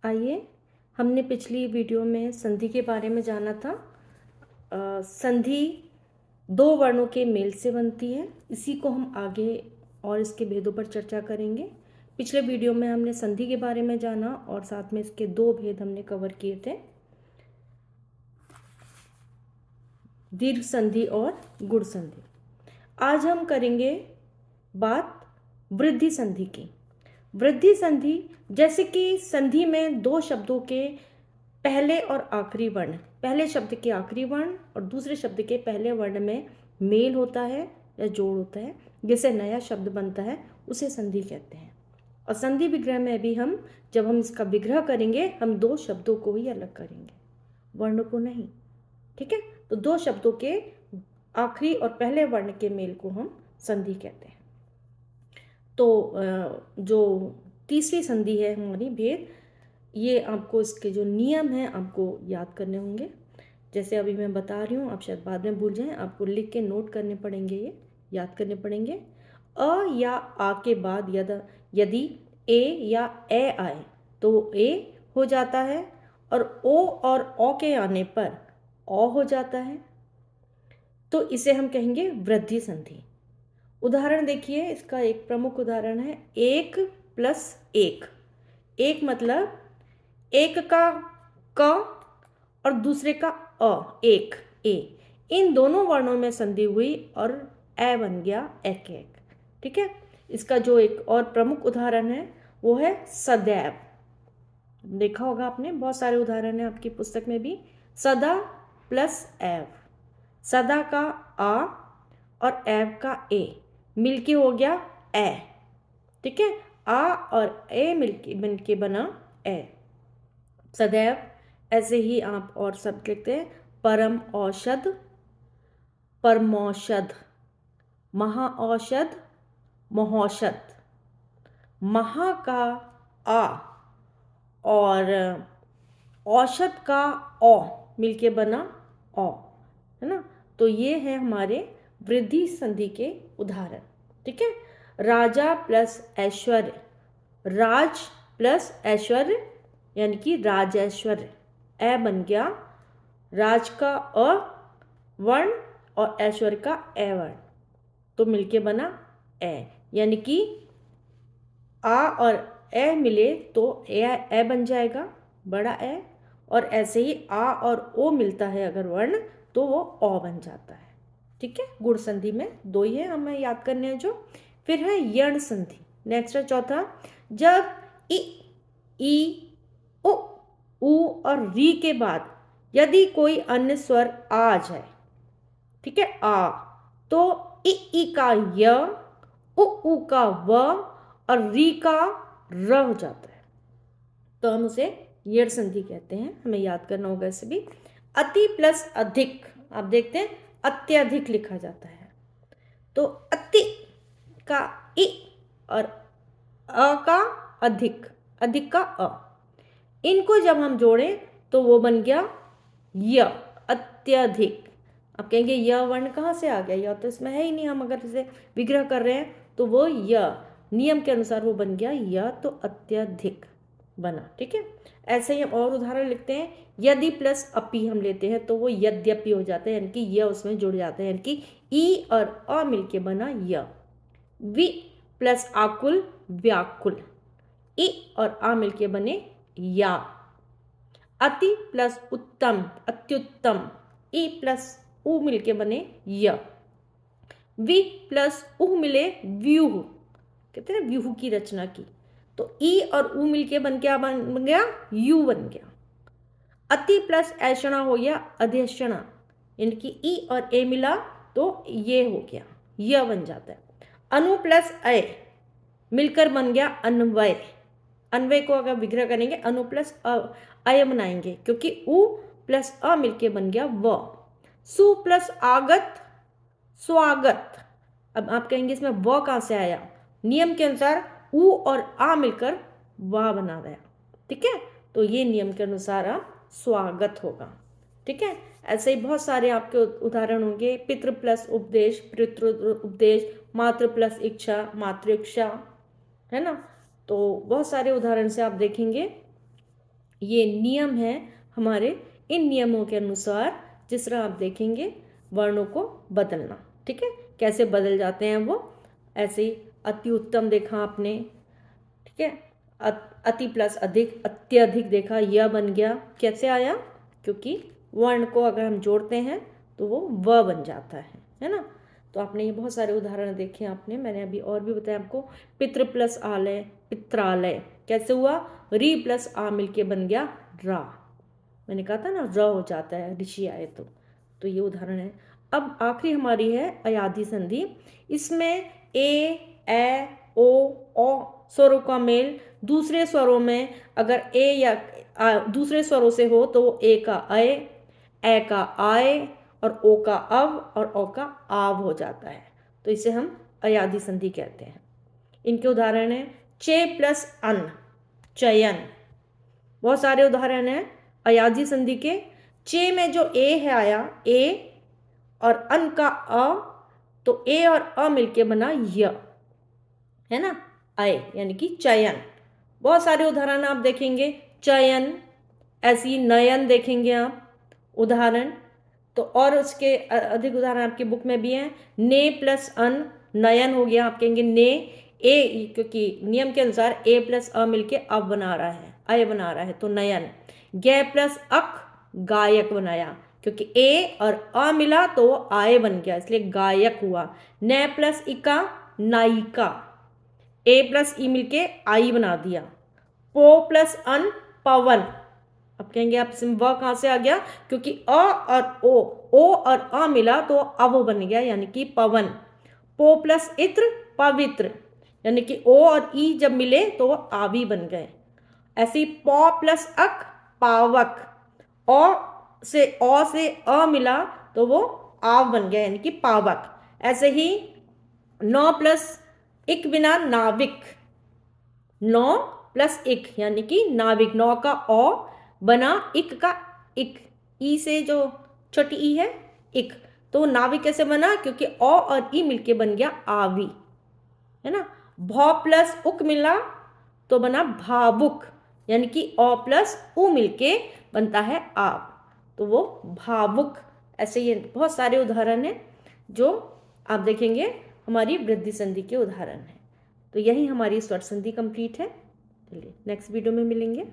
आइए, हमने पिछली वीडियो में संधि के बारे में जाना था। संधि दो वर्णों के मेल से बनती है। इसी को हम आगे और इसके भेदों पर चर्चा करेंगे। पिछले वीडियो में हमने संधि के बारे में जाना और साथ में इसके दो भेद हमने कवर किए थे, दीर्घ संधि और गुण संधि। आज हम करेंगे बात वृद्धि संधि की। वृद्धि संधि, जैसे कि संधि में दो शब्दों के पहले और आखिरी वर्ण, पहले शब्द के आखिरी वर्ण और दूसरे शब्द के पहले वर्ण में मेल होता है या जोड़ होता है, जिससे नया शब्द बनता है, उसे संधि कहते हैं। और संधि विग्रह में भी जब हम इसका विग्रह करेंगे, हम दो शब्दों को ही अलग करेंगे, वर्ण को नहीं। ठीक है, तो दो शब्दों के आखिरी और पहले वर्ण के मेल को हम संधि कहते हैं। तो जो तीसरी संधि है हमारी भेद, ये आपको इसके जो नियम हैं आपको याद करने होंगे। जैसे अभी मैं बता रही हूँ, आप शायद बाद में भूल जाएं, आपको लिख के नोट करने पड़ेंगे, ये याद करने पड़ेंगे। अ या आ के बाद यदि ए या ए आए तो ए हो जाता है, और ओ और औ के आने पर औ हो जाता है, तो इसे हम कहेंगे वृद्धि संधि। उदाहरण देखिए, इसका एक प्रमुख उदाहरण है एक प्लस एक। एक मतलब एक का क और दूसरे का अ, एक ए, इन दोनों वर्णों में संधि हुई और ए बन गया एक एक। ठीक है, इसका जो एक और प्रमुख उदाहरण है वो है सदैव। देखा होगा आपने, बहुत सारे उदाहरण है आपकी पुस्तक में भी। सदा प्लस एव, सदा का आ और एव का ए मिलके हो गया ए। ठीक है, आ और ए मिलके बना ए, सदैव। ऐसे ही आप और शब्द लिखते हैं, परम औषध, परमौषध, महाऔषध, महौषध। महा का आ और औषध का औ मिलके बना औ, है ना। तो ये है हमारे वृद्धि संधि के उदाहरण। ठीक है, राजा प्लस ऐश्वर्य, राज प्लस ऐश्वर्य यानी कि राजैश्वर्य, ए बन गया राज का अ वर्ण और ऐश्वर्य का ए वर्ण, तो मिलके बना ए, यानी कि आ और ए मिले तो ए बन जाएगा, बड़ा ए। और ऐसे ही आ और ओ मिलता है अगर वर्ण, तो वो ओ बन जाता है। ठीक है, गुण संधि में दो ही है हमें याद करने हैं जो। फिर है यण संधि, नेक्स्ट है चौथा। जब ई उ और री के बाद यदि कोई अन्य स्वर आ जाए, ठीक है, आ, तो ई का य, उ का व और री का र हो जाता है, तो हम उसे यण संधि कहते हैं। हमें याद करना होगा इसे भी। अति प्लस अधिक, आप देखते हैं अत्यधिक लिखा जाता है, तो अति का इ और अ का अधिक, अधिक का अ, इनको जब हम जोड़ें तो वो बन गया य, अत्यधिक। आप कहेंगे यह वर्ण कहाँ से आ गया, यह तो इसमें है ही नहीं, हम अगर इसे विग्रह कर रहे हैं तो वो य, नियम के अनुसार वो बन गया य, तो अत्यधिक बना। ठीक है, ऐसे ही हम और उदाहरण लिखते हैं। यदि प्लस अपि हम लेते हैं तो वो यद्यपि हो जाता है, यानी कि य उसमें जुड़ जाता है, यानी कि ई और अ मिलके बना य। वि प्लस आकुल, व्याकुल, इ और आ मिलके बने या। अति प्लस उत्तम, अत्युत्तम, ई प्लस उ मिलके बने य। वि प्लस उ मिले व्यूह, कहते हैं व्यूह की रचना की, तो ई और उ मिलके बन गया यू बन गया। अति प्लस ऐषणा हो गया अध्यक्षणा, यानी कि ई और ए मिला तो ये हो गया, य बन जाता है। अनु प्लस अय मिलकर बन गया अन्वय, अन्वय को अगर विग्रह करेंगे अनु प्लस अय बनाएंगे, क्योंकि उ प्लस अ मिलके बन गया व। सु प्लस आगत, स्वागत। अब आप कहेंगे इसमें व कहाँ से आया, नियम के अनुसार उ और आ मिलकर वा बना गया। ठीक है, तो ये नियम के अनुसार आप स्वागत होगा। ठीक है, ऐसे ही बहुत सारे आपके उदाहरण होंगे। पितृ प्लस उपदेश, पितृ उपदेश, मातृ प्लस इच्छा, मातृ इच्छा, है ना। तो बहुत सारे उदाहरण से आप देखेंगे ये नियम है हमारे। इन नियमों के अनुसार जिस तरह आप देखेंगे वर्णों को बदलना, ठीक है, कैसे बदल जाते हैं वो। ऐसे ही अति उत्तम देखा आपने, ठीक है, अति प्लस अधिक, अत्यधिक देखा, यह बन गया। कैसे आया? क्योंकि वर्ण को अगर हम जोड़ते हैं तो वो व बन जाता है ना। तो आपने ये बहुत सारे उदाहरण देखे आपने, मैंने अभी और भी बताया आपको। पितृ प्लस आलय, पित्रालय। कैसे हुआ? री प्लस आ मिलके बन गया रा। मैंने कहा था ना र हो जाता है ऋषि आए तो ये उदाहरण है। अब आखिरी हमारी है अयादी संधि। इसमें ए ओ स्वरों का मेल दूसरे स्वरों में अगर ए या दूसरे स्वरों से हो तो ए का ए का आए और ओ का अव और ओ का आव हो जाता है, तो इसे हम अयादी संधि कहते हैं। इनके उदाहरण है चे प्लस अन, चयन। बहुत सारे उदाहरण हैं अयादी संधि के। चे में जो ए है आया ए और अन का अ, तो ए और अ मिलके बना य, है ना, आए यानी कि चयन। बहुत सारे उदाहरण आप देखेंगे, चयन, ऐसी नयन देखेंगे आप उदाहरण। तो और उसके अधिक उदाहरण आपकी बुक में भी हैं। ने प्लस अन, नयन हो गया, आप कहेंगे ने। ए क्योंकि नियम के अनुसार ए प्लस अ मिलके अब बना रहा है, अय बना रहा है, तो नयन। गे प्लस अक, गायक बनाया, क्योंकि ए और अ मिला तो वो आय बन गया, इसलिए गायक हुआ। न प्लस इका, नायिका। ए प्लस ई मिलके आई बना दिया। पो प्लस अन, पवन। अब कहेंगे आप व कहाँ से आ गया? क्योंकि अ और ओ और अ मिला तो अव बन गया, यानी कि पवन। पो प्लस इत्र, पवित्र, यानी कि ओ और ई जब मिले तो वो आवी बन गए। ऐसे ही पौ प्लस अक, पावक। ओ से अ मिला तो वो आव बन गया, यानी कि पावक। ऐसे ही नौ प्लस इक बिना नाविक, नौ प्लस इक यानी कि नाविक। नौ का ओ बना इक का इक, ई से जो छोटी ई है इक, तो नाविक कैसे बना? क्योंकि ओ और ई मिलके बन गया आवी, है ना। भौ प्लस उक मिला तो बना भावुक, यानी कि ओ प्लस उ मिलके बनता है आव, तो वो भावुक। ऐसे ये बहुत सारे उदाहरण हैं जो आप देखेंगे हमारी वृद्धि संधि के उदाहरण हैं। तो यही हमारी स्वर संधि कंप्लीट है। चलिए नेक्स्ट वीडियो में मिलेंगे।